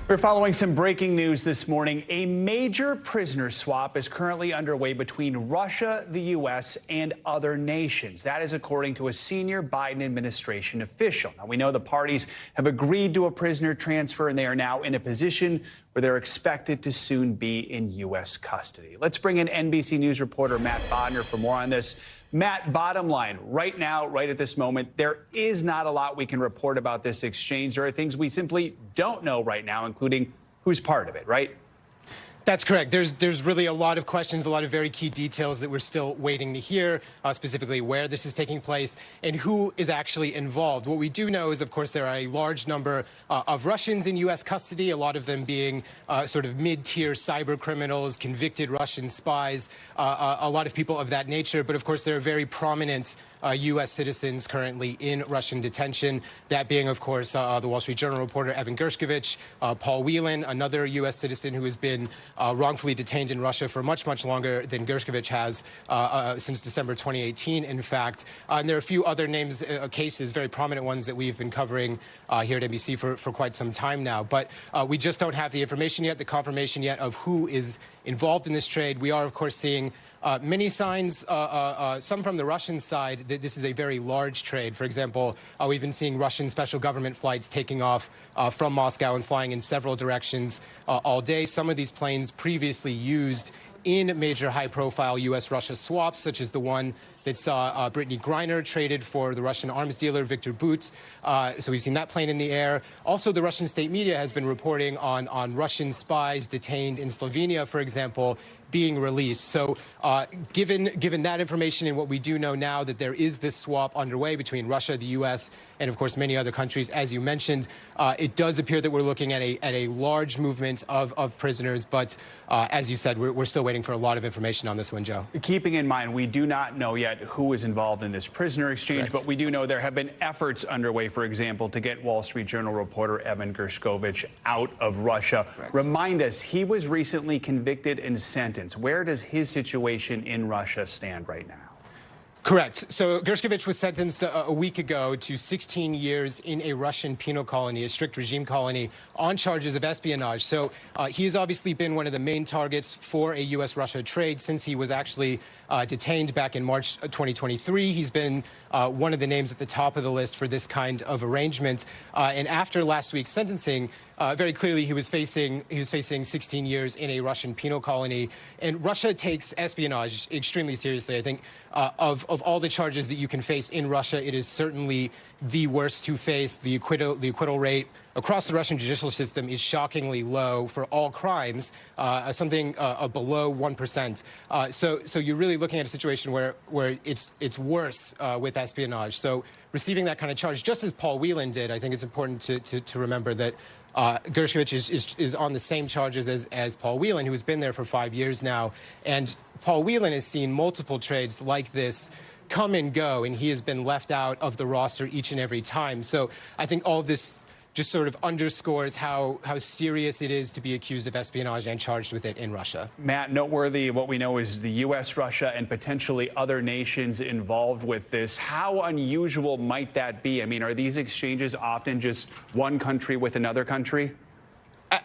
We're following some breaking news this morning. A major prisoner swap is currently underway between Russia, the U.S., and other nations. That is according to a senior Biden administration official. Now, we know the parties have agreed to a prisoner transfer, and they are now in a position where they're expected to soon be in U.S. custody. Let's bring in NBC News reporter Matt Bodner for more on this. Matt, bottom line, right now, right at this moment, there is not a lot we can report about this exchange. There are things we simply don't know right now, including who's part of it, right? That's correct. There's really a lot of questions, a lot of very key details that we're still waiting to hear, specifically where this is taking place and who is actually involved. What we do know is, of course, there are a large number of Russians in U.S. custody, a lot of them being sort of mid-tier cyber criminals, convicted Russian spies, a lot of people of that nature. But, of course, there are very prominent U.S. citizens currently in Russian detention, that being, of course, the Wall Street Journal reporter Evan Gershkovich, Paul Whelan, another U.S. citizen who has been wrongfully detained in Russia for much, much longer than Gershkovich has, since December 2018, in fact. And there are a few other names, cases, very prominent ones that we've been covering here at NBC for quite some time now. But we just don't have the information yet, the confirmation yet of who is involved in this trade. We are, of course, seeing many signs, some from the Russian side, that this is a very large trade. For example, we've been seeing Russian special government flights taking off from Moscow and flying in several directions all day. Some of these planes previously used in major high-profile U.S.-Russia swaps, such as the one that saw Brittany Griner traded for the Russian arms dealer Viktor Bout. So we've seen that plane in the air. Also, the Russian state media has been reporting on Russian spies detained in Slovenia, for example, being released. So given that information and what we do know now, that there is this swap underway between Russia, the U.S., and, of course, many other countries, as you mentioned, it does appear that we're looking at a large movement of prisoners. But as you said, we're still waiting for a lot of information on this one, Joe. Keeping in mind, we do not know yet who is involved in this prisoner exchange, Correct. But we do know there have been efforts underway, for example, to get Wall Street Journal reporter Evan Gershkovich out of Russia. Correct. Remind us, he was recently convicted and sentenced. Where does his situation in Russia stand right now? Correct. So Gershkovich was sentenced a week ago to 16 years in a Russian penal colony, a strict regime colony, on charges of espionage. So he has obviously been one of the main targets for a U.S.-Russia trade since he was actually detained back in March 2023. He's been one of the names at the top of the list for this kind of arrangement. And after last week's sentencing, very clearly he was facing 16 years in a Russian penal colony. And Russia takes espionage extremely seriously. I think of all the charges that you can face in Russia, it is certainly the worst to face. The acquittal rate across the Russian judicial system is shockingly low for all crimes, something below 1%. So you're really looking at a situation where it's worse with espionage. So receiving that kind of charge, just as Paul Whelan did, I think it's important to remember that Gershkovich is on the same charges as Paul Whelan, who has been there for 5 years now. And Paul Whelan has seen multiple trades like this come and go, and he has been left out of the roster each and every time. So I think all of this just sort of underscores how serious it is to be accused of espionage and charged with it in Russia. Matt, noteworthy, what we know is the U.S., Russia, and potentially other nations involved with this. How unusual might that be? I mean, are these exchanges often just one country with another country?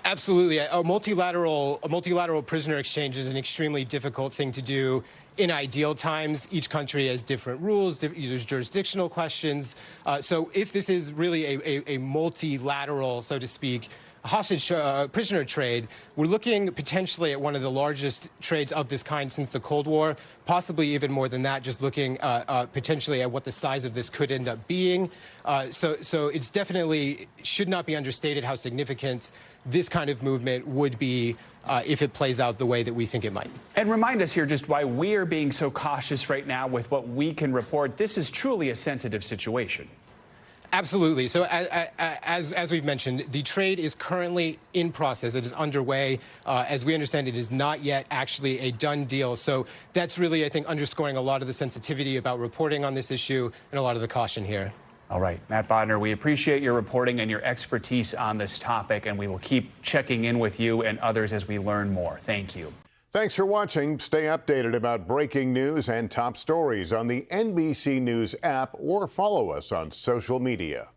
Absolutely. A multilateral prisoner exchange is an extremely difficult thing to do in ideal times. Each country has different rules. There's jurisdictional questions. So if this is really a multilateral, so to speak, hostage prisoner trade, we're looking potentially at one of the largest trades of this kind since the Cold War, possibly even more than that, just looking potentially at what the size of this could end up being. So it's definitely should not be understated how significant this kind of movement would be if it plays out the way that we think it might. And remind us here just why we are being so cautious right now with what we can report. This is truly a sensitive situation. Absolutely. So as we've mentioned, the trade is currently in process. It is underway. As we understand, it is not yet actually a done deal. So that's really, I think, underscoring a lot of the sensitivity about reporting on this issue and a lot of the caution here. All right, Matt Bodner, we appreciate your reporting and your expertise on this topic, and we will keep checking in with you and others as we learn more. Thank you. Thanks for watching. Stay updated about breaking news and top stories on the NBC News app or follow us on social media.